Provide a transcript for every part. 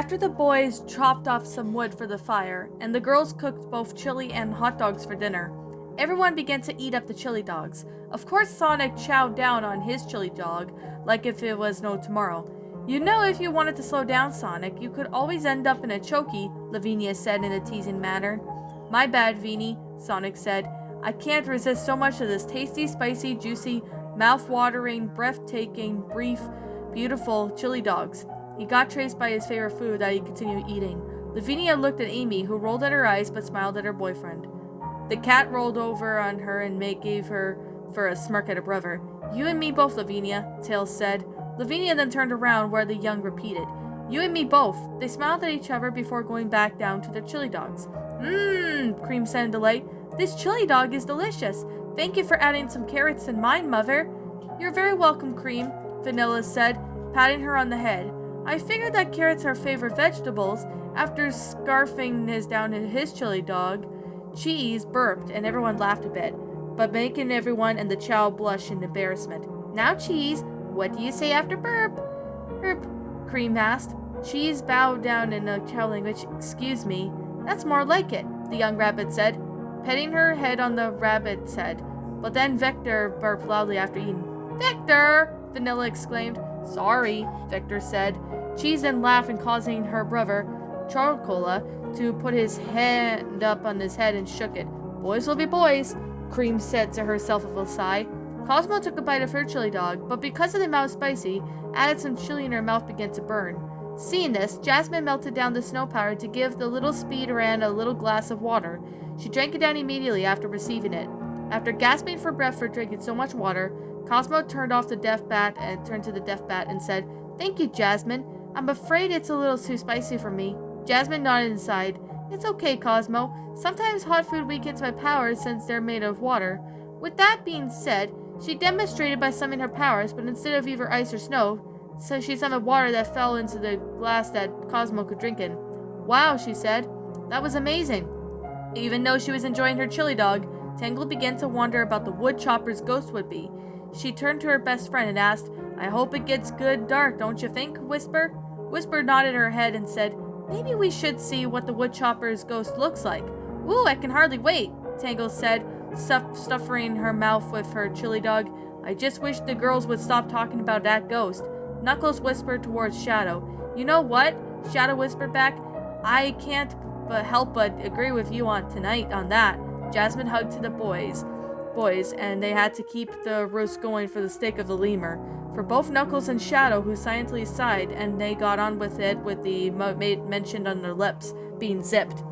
After the boys chopped off some wood for the fire, and the girls cooked both chili and hot dogs for dinner, everyone began to eat up the chili dogs. Of course, Sonic chowed down on his chili dog, like if it was no tomorrow. You know, if you wanted to slow down, Sonic, you could always end up in a chokey, Lavinia said in a teasing manner. My bad, Veenie, Sonic said. I can't resist so much of this tasty, spicy, juicy, mouth-watering, breathtaking, brief, beautiful chili dogs. He got traced by his favorite food that he continued eating. Lavinia looked at Amy, who rolled at her eyes but smiled at her boyfriend. The cat rolled over on her and gave her for a smirk at her brother. You and me both, Lavinia, Tails said. Lavinia then turned around where the young repeated. You and me both. They smiled at each other before going back down to their chili dogs. Cream said in delight. This chili dog is delicious. Thank you for adding some carrots in mine, Mother. You're very welcome, Cream, Vanilla said, patting her on the head. I figured that carrots are favorite vegetables. After scarfing down his chili dog, Cheese burped and everyone laughed a bit, but making everyone and the child blush in embarrassment. Now, Cheese, what do you say after burp? Burp, Cream asked. Cheese bowed down in a child language. Excuse me. That's more like it, the young rabbit said, petting her head on the rabbit's head. But then Vector burped loudly after eating. Vector! Vanilla exclaimed. Sorry, Vector said. Cheese then laughed and causing her brother, Charcola, to put his hand up on his head and shook it. Boys will be boys, Cream said to herself with a sigh. Cosmo took a bite of her chili dog, but because of the amount of spicy, added some chili in her mouth began to burn. Seeing this, Jasmine melted down the snow powder to give the little speedran a little glass of water. She drank it down immediately after receiving it. After gasping for breath for drinking so much water, Cosmo turned to the deaf bat and said, Thank you, Jasmine. I'm afraid it's a little too spicy for me. Jasmine nodded and sighed. It's okay, Cosmo. Sometimes hot food weakens my powers since they're made of water. With that being said, she demonstrated by summoning her powers, but instead of either ice or snow, so she summoned water that fell into the glass that Cosmo could drink in. Wow, she said. That was amazing. Even though she was enjoying her chili dog, Tangle began to wonder about the wood chopper's ghost would be. She turned to her best friend and asked, I hope it gets good dark, don't you think, Whisper? Whisper nodded her head and said, Maybe we should see what the wood chopper's ghost looks like. Ooh, I can hardly wait, Tangle said, stuffing her mouth with her chili dog. I just wish the girls would stop talking about that ghost. Knuckles whispered towards Shadow. You know what? Shadow whispered back. I can't help but agree with you on that. Jasmine hugged to the boys, and they had to keep the roast going for the sake of the lemur. For both Knuckles and Shadow, who silently sighed, and they got on with it with the mentioned on their lips being zipped.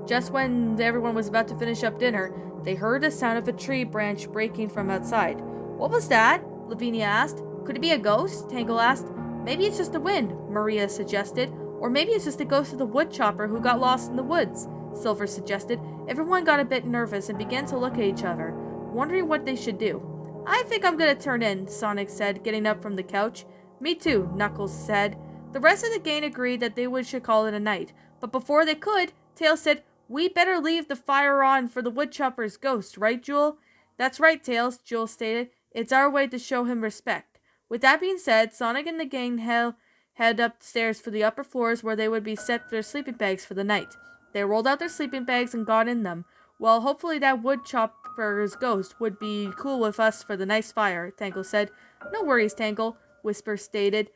Just when everyone was about to finish up dinner, they heard the sound of a tree branch breaking from outside. What was that? Lavinia asked. Could it be a ghost? Tangle asked. Maybe it's just the wind, Maria suggested. Or maybe it's just the ghost of the wood chopper who got lost in the woods, Silver suggested. Everyone got a bit nervous and began to look at each other, wondering what they should do. I think I'm gonna turn in, Sonic said, getting up from the couch. Me too, Knuckles said. The rest of the gang agreed that they should call it a night, but before they could, Tails said, We better leave the fire on for the woodchopper's ghost, right, Jewel? That's right, Tails, Jewel stated. It's our way to show him respect. With that being said, Sonic and the gang head upstairs for the upper floors where they would be set their sleeping bags for the night. They rolled out their sleeping bags and got in them. Well, hopefully that woodchopper's ghost would be cool with us for the nice fire, Tangle said. No worries, Tangle, Whisper stated.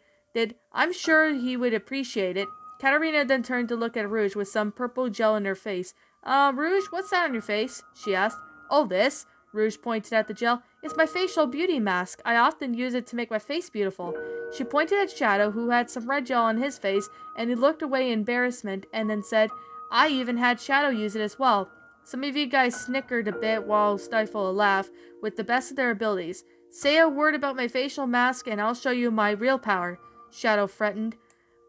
I'm sure he would appreciate it. Katarina then turned to look at Rouge with some purple gel in her face. Rouge, what's that on your face? She asked. Oh, this? Rouge pointed at the gel. It's my facial beauty mask. I often use it to make my face beautiful. She pointed at Shadow, who had some red gel on his face, and he looked away in embarrassment, and then said, I even had Shadow use it as well. Some of you guys snickered a bit while stifle a laugh with the best of their abilities. Say a word about my facial mask, and I'll show you my real power, Shadow threatened.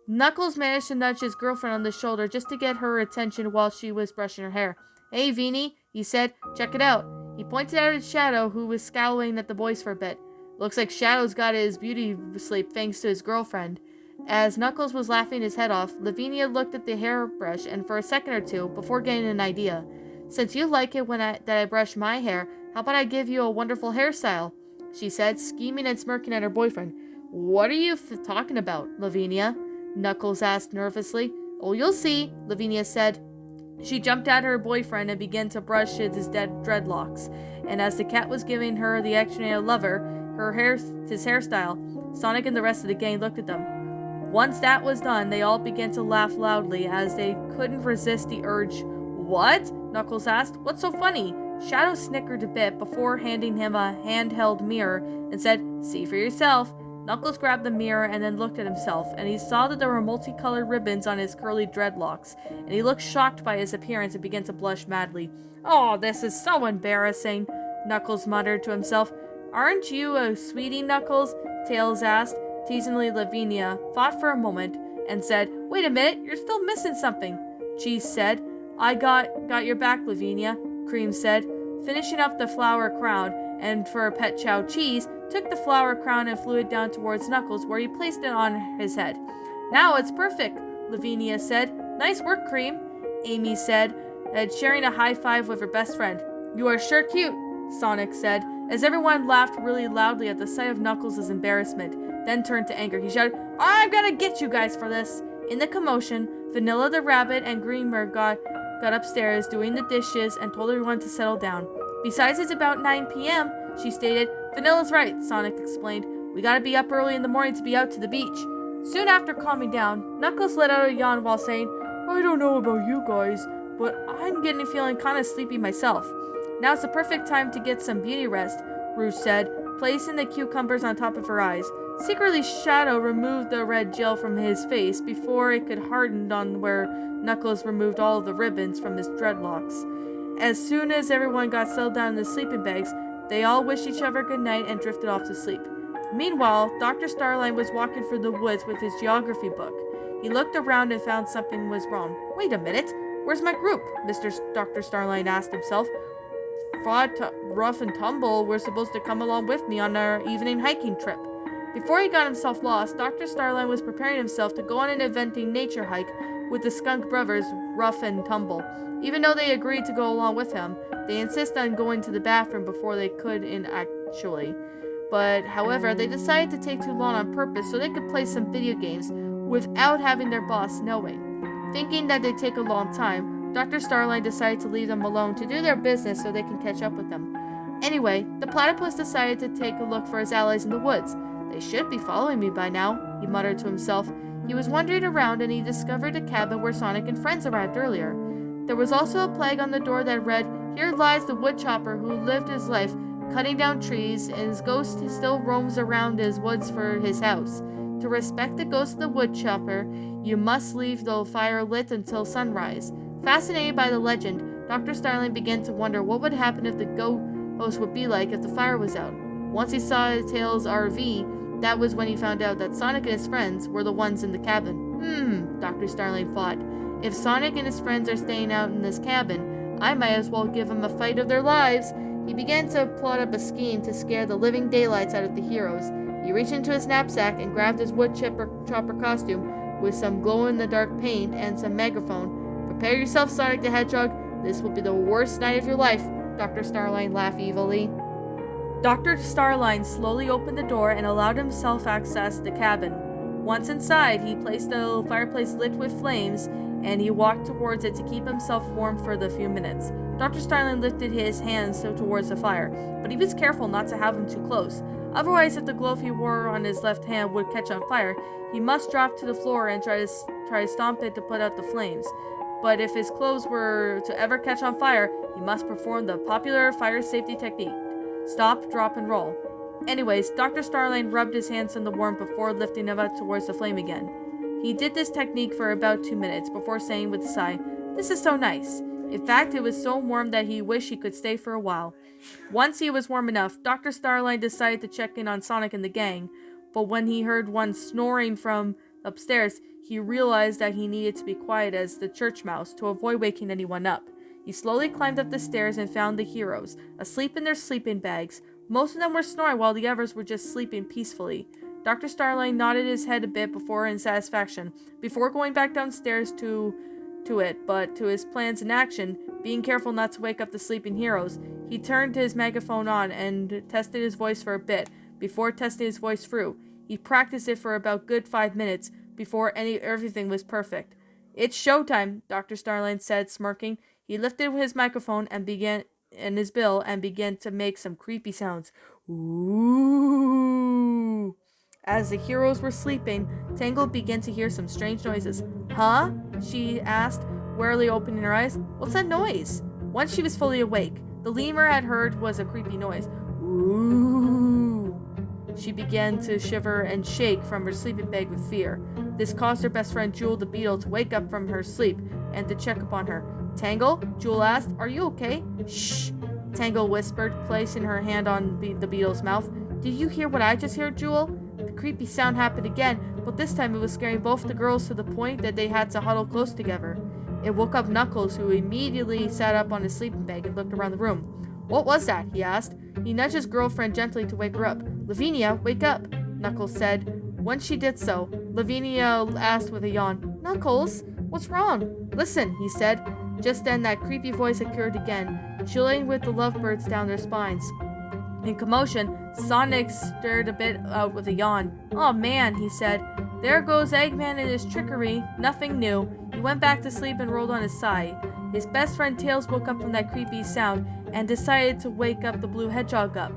Knuckles managed to nudge his girlfriend on the shoulder just to get her attention while she was brushing her hair. Hey, Veenie, he said, check it out. He pointed out at Shadow, who was scowling at the boys for a bit. Looks like Shadow's got his beauty sleep thanks to his girlfriend. As Knuckles was laughing his head off, Lavinia looked at the hairbrush and for a second or two before getting an idea. Since you like it that I brush my hair, how about I give you a wonderful hairstyle? She said, scheming and smirking at her boyfriend. What are you talking about, Lavinia? Knuckles asked nervously. Oh, you'll see, Lavinia said. She jumped at her boyfriend and began to brush his dead dreadlocks. And as the cat was giving her the action of lover, his hairstyle, Sonic and the rest of the gang looked at them. Once that was done, they all began to laugh loudly as they couldn't resist the urge. What? Knuckles asked. What's so funny? Shadow snickered a bit before handing him a handheld mirror and said, See for yourself. Knuckles grabbed the mirror and then looked at himself, and he saw that there were multicolored ribbons on his curly dreadlocks, and he looked shocked by his appearance and began to blush madly. Oh, this is so embarrassing, Knuckles muttered to himself. Aren't you a sweetie, Knuckles? Tails asked. Teasingly, Lavinia thought for a moment and said, Wait a minute, you're still missing something. Cheese said. I got your back, Lavinia, Cream said, finishing up the flower crown, and for a pet chow, Cheese took the flower crown and flew it down towards Knuckles, where he placed it on his head. Now it's perfect, Lavinia said. Nice work, Cream, Amy said, sharing a high five with her best friend. You are sure cute, Sonic said, as everyone laughed really loudly at the sight of Knuckles' embarrassment, then turned to anger. He shouted, I'm gonna get you guys for this. In the commotion, Vanilla the Rabbit and Greenberg got upstairs doing the dishes and told everyone to settle down. Besides, it's about 9 p.m., she stated. Vanilla's right, Sonic explained. We gotta be up early in the morning to be out to the beach. Soon after calming down, Knuckles let out a yawn while saying, I don't know about you guys, but I'm feeling kinda sleepy myself. Now's the perfect time to get some beauty rest, Rouge said, placing the cucumbers on top of her eyes. Secretly, Shadow removed the red gel from his face before it could harden on where Knuckles removed all of the ribbons from his dreadlocks. As soon as everyone got settled down in the sleeping bags, they all wished each other good night and drifted off to sleep. Meanwhile, Dr. Starline was walking through the woods with his geography book. He looked around and found something was wrong. Wait a minute, where's my group? Dr. Starline asked himself. Rough and Tumble were supposed to come along with me on our evening hiking trip. Before he got himself lost, Dr. Starline was preparing himself to go on an adventing nature hike with the Skunk Brothers, Rough and Tumble. Even though they agreed to go along with him, they insisted on going to the bathroom before they could actually. But, however, they decided to take too long on purpose so they could play some video games without having their boss knowing. Thinking that they'd take a long time, Dr. Starline decided to leave them alone to do their business so they can catch up with them. Anyway, the platypus decided to take a look for his allies in the woods. They should be following me by now, he muttered to himself. He was wandering around and he discovered a cabin where Sonic and friends arrived earlier. There was also a plaque on the door that read, Here lies the woodchopper who lived his life cutting down trees, and his ghost still roams around his woods for his house. To respect the ghost of the woodchopper, you must leave the fire lit until sunrise. Fascinated by the legend, Dr. Starling began to wonder what would happen if the ghost would be like if the fire was out. Once he saw Tails' RV, that was when he found out that Sonic and his friends were the ones in the cabin. Dr. Starling thought. If Sonic and his friends are staying out in this cabin, I might as well give them a fight of their lives. He began to plot up a scheme to scare the living daylights out of the heroes. He reached into his knapsack and grabbed his woodchopper costume with some glow-in-the-dark paint and some megaphone. Prepare yourself, Sonic the Hedgehog. This will be the worst night of your life, Dr. Starline laughed evilly. Dr. Starline slowly opened the door and allowed himself access to the cabin. Once inside, he placed the fireplace lit with flames, and he walked towards it to keep himself warm for the few minutes. Dr. Starling lifted his hands towards the fire, but he was careful not to have them too close. Otherwise, if the glove he wore on his left hand would catch on fire, he must drop to the floor and try to stomp it to put out the flames. But if his clothes were to ever catch on fire, he must perform the popular fire safety technique. Stop, drop, and roll. Anyways, Dr. Starline rubbed his hands in the warmth before lifting them up towards the flame again. He did this technique for about 2 minutes before saying with a sigh, This is so nice. In fact, it was so warm that he wished he could stay for a while. Once he was warm enough, Dr. Starline decided to check in on Sonic and the gang, but when he heard one snoring from upstairs, he realized that he needed to be quiet as the church mouse to avoid waking anyone up. He slowly climbed up the stairs and found the heroes, asleep in their sleeping bags. Most of them were snoring while the others were just sleeping peacefully. Dr. Starline nodded his head a bit in satisfaction, before going back downstairs to his plans in action, being careful not to wake up the sleeping heroes. He turned his megaphone on and tested his voice for a bit, before testing his voice through. He practiced it for about good 5 minutes, before everything was perfect. It's showtime, Dr. Starline said, smirking. He lifted his microphone and began to make some creepy sounds. Ooh. As the heroes were sleeping, Tangle began to hear some strange noises. Huh? She asked, warily opening her eyes. What's that noise? Once she was fully awake, the lemur had heard was a creepy noise. Ooh. She began to shiver and shake from her sleeping bag with fear. This caused her best friend Jewel the Beetle to wake up from her sleep and to check upon her. Tangle? Jewel asked. Are you okay? Shh, Tangle whispered, placing her hand on the beetle's mouth. Did you hear what I just heard, Jewel? The creepy sound happened again, but this time it was scaring both the girls to the point that they had to huddle close together. It woke up Knuckles, who immediately sat up on his sleeping bag and looked around the room. What was that? He asked. He nudged his girlfriend gently to wake her up. Lavinia, wake up, Knuckles said. Once she did so, Lavinia asked with a yawn, Knuckles, what's wrong? Listen, he said. Just then that creepy voice occurred again, chilling with the lovebirds down their spines. In commotion, Sonic stirred a bit out with a yawn. Oh man, he said. There goes Eggman and his trickery. Nothing new. He went back to sleep and rolled on his side. His best friend Tails woke up from that creepy sound and decided to wake up the blue hedgehog up.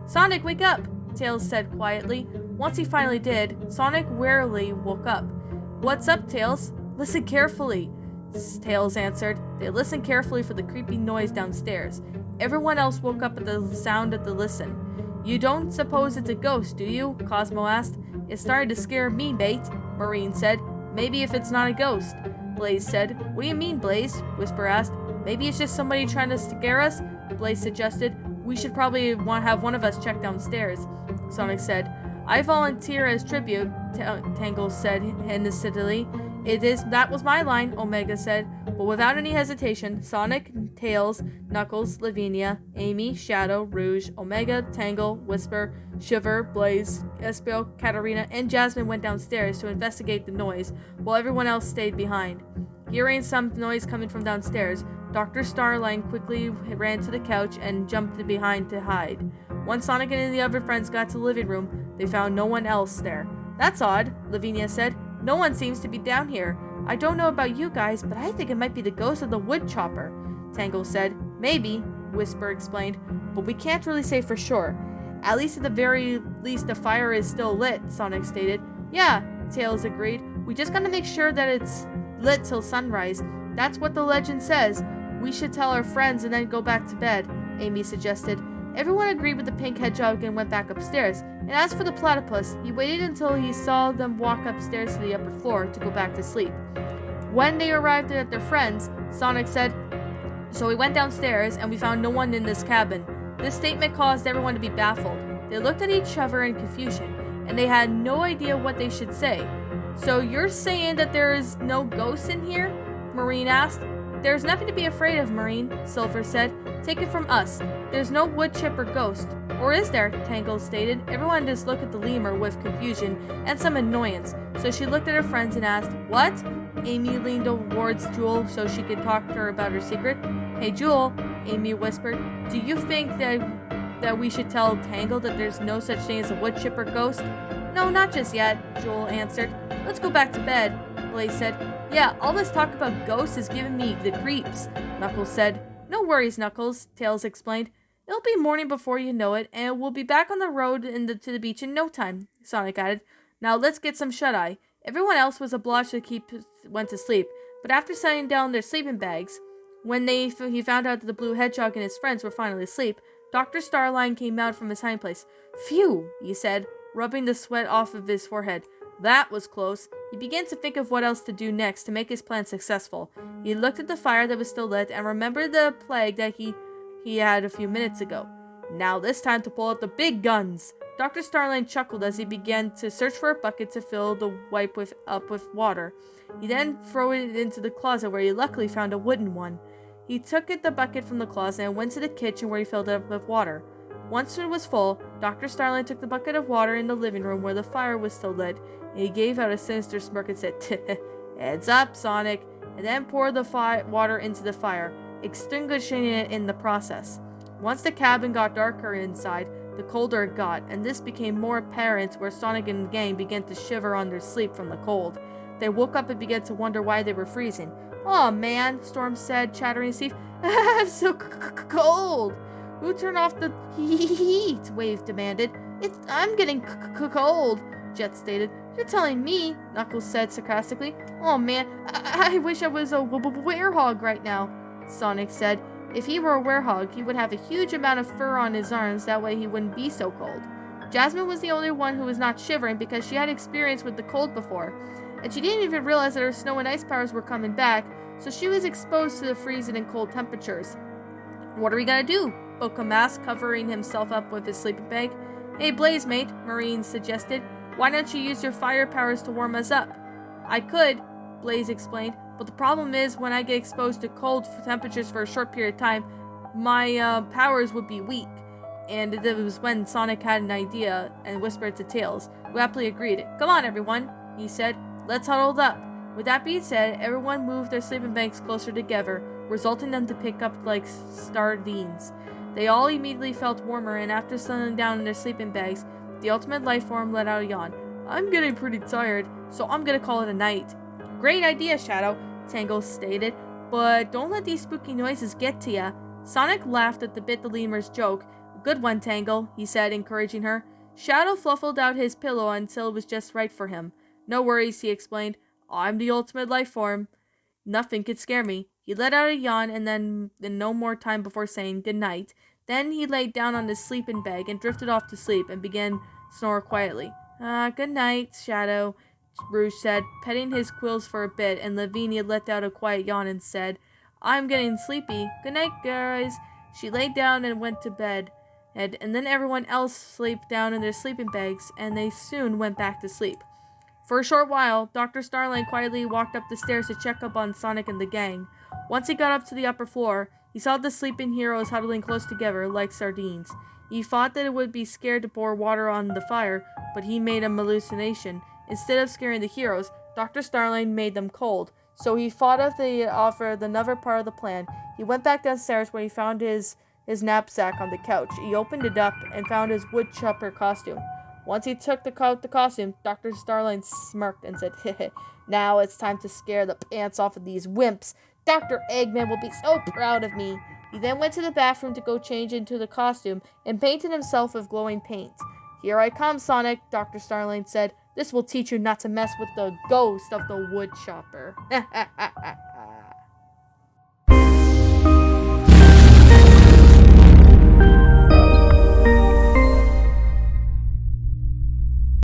Sonic, wake up, Tails said quietly. Once he finally did, Sonic warily woke up. What's up, Tails? Listen carefully, Tails answered. They listened carefully for the creepy noise downstairs. Everyone else woke up at the sound of the listen. You don't suppose it's a ghost, do you? Cosmo asked. It's starting to scare me, mate, Marine said. Maybe if it's not a ghost, Blaze said. What do you mean, Blaze? Whisper asked. Maybe it's just somebody trying to scare us, Blaze suggested. We should probably have one of us check downstairs, Sonic said. I volunteer as tribute, Tangle said innocently. That was my line, Omega said. But without any hesitation, Sonic, Tails, Knuckles, Lavinia, Amy, Shadow, Rouge, Omega, Tangle, Whisper, Shiver, Blaze, Espiel, Katarina, and Jasmine went downstairs to investigate the noise, while everyone else stayed behind. Hearing some noise coming from downstairs, Dr. Starline quickly ran to the couch and jumped behind to hide. Once Sonic and the other friends got to the living room, they found no one else there. That's odd, Lavinia said. No one seems to be down here. I don't know about you guys, but I think it might be the ghost of the wood chopper, Tangle said. Maybe, Whisper explained, but we can't really say for sure. At least at the very least the fire is still lit, Sonic stated. Yeah, Tails agreed. We just gotta make sure that it's lit till sunrise. That's what the legend says. We should tell our friends and then go back to bed, Amy suggested. Everyone agreed with the pink hedgehog and went back upstairs. And as for the platypus, he waited until he saw them walk upstairs to the upper floor to go back to sleep. When they arrived at their friends, Sonic said, So we went downstairs and we found no one in this cabin. This statement caused everyone to be baffled. They looked at each other in confusion, and they had no idea what they should say. So you're saying that there is no ghost in here? Marine asked. There's nothing to be afraid of, Marine, Silver said. Take it from us. There's no wood chipper ghost. Or is there? Tangle stated. Everyone just looked at the lemur with confusion and some annoyance. So she looked at her friends and asked, What? Amy leaned towards Jewel so she could talk to her about her secret. Hey Jewel, Amy whispered. Do you think that we should tell Tangle that there's no such thing as a wood chipper ghost? No, not just yet, Jewel answered. Let's go back to bed, Blaze said. Yeah, all this talk about ghosts is giving me the creeps, Knuckles said. No worries, Knuckles, Tails explained. It'll be morning before you know it, and we'll be back on the road to the beach in no time, Sonic added. Now let's get some shut-eye. Everyone else was obliged to went to sleep, but after setting down their sleeping bags, when he found out that the blue hedgehog and his friends were finally asleep, Dr. Starline came out from his hiding place. Phew, he said, rubbing the sweat off of his forehead. That was close. He began to think of what else to do next to make his plan successful. He looked at the fire that was still lit and remembered the plague that he had a few minutes ago. Now this time to pull out the big guns. Dr. Starline chuckled as he began to search for a bucket to fill the wipe up with water. He then threw it into the closet where he luckily found a wooden one. He took the bucket from the closet and went to the kitchen where he filled it up with water. Once it was full, Dr. Starline took the bucket of water in the living room where the fire was still lit, and he gave out a sinister smirk and said, Heads up, Sonic, and then poured the water into the fire, extinguishing it in the process. Once the cabin got darker inside, the colder it got, and this became more apparent where Sonic and the gang began to shiver on their sleep from the cold. They woke up and began to wonder why they were freezing. "Oh man," Storm said, chattering his teeth. "I'm so cold." "Who turned off the heat?" Wave demanded. I'm getting cold," Jet stated. "You're telling me," Knuckles said sarcastically. "Oh man, I wish I was a werehog right now," Sonic said. If he were a werehog, he would have a huge amount of fur on his arms, that way he wouldn't be so cold. Jasmine was the only one who was not shivering because she had experience with the cold before, and she didn't even realize that her snow and ice powers were coming back, so she was exposed to the freezing and cold temperatures. "What are we gonna do?" Bokum asked, covering himself up with his sleeping bag. "Hey, Blaze Mate," Marine suggested. "Why don't you use your fire powers to warm us up?" "I could," Blaze explained, "but the problem is when I get exposed to cold temperatures for a short period of time, my powers would be weak." And it was when Sonic had an idea and whispered to Tails, who happily agreed. "Come on, everyone," he said. "Let's huddle up." With that being said, everyone moved their sleeping bags closer together, resulting in them to pick up like sardines. They all immediately felt warmer, and after settling down in their sleeping bags, the ultimate life form let out a yawn. "I'm getting pretty tired, so I'm gonna call it a night." "Great idea, Shadow," Tangle stated, "but don't let these spooky noises get to ya." Sonic laughed at the bit the lemur's joke. "Good one, Tangle," he said, encouraging her. Shadow fluffled out his pillow until it was just right for him. "No worries," he explained. "I'm the ultimate life form. Nothing could scare me." He let out a yawn and then no more time before saying good night. Then he laid down on his sleeping bag and drifted off to sleep and began to snore quietly. Good night, Shadow," Rouge said, petting his quills for a bit, and Lavinia let out a quiet yawn and said, "I'm getting sleepy. Good night, guys." She laid down and went to bed, and then everyone else slept down in their sleeping bags, and they soon went back to sleep. For a short while, Dr. Starline quietly walked up the stairs to check up on Sonic and the gang. Once he got up to the upper floor, he saw the sleeping heroes huddling close together like sardines. He thought that it would be scared to pour water on the fire, but he made a hallucination. Instead of scaring the heroes, Dr. Starline made them cold. So he thought of another part of the plan. He went back downstairs where he found his knapsack on the couch. He opened it up and found his woodchopper costume. Once he took the costume, Dr. Starline smirked and said, "Hehe, now it's time to scare the pants off of these wimps. Dr. Eggman will be so proud of me." He then went to the bathroom to go change into the costume and painted himself with glowing paint. "Here I come, Sonic," Dr. Starline said. "This will teach you not to mess with the ghost of the woodchopper."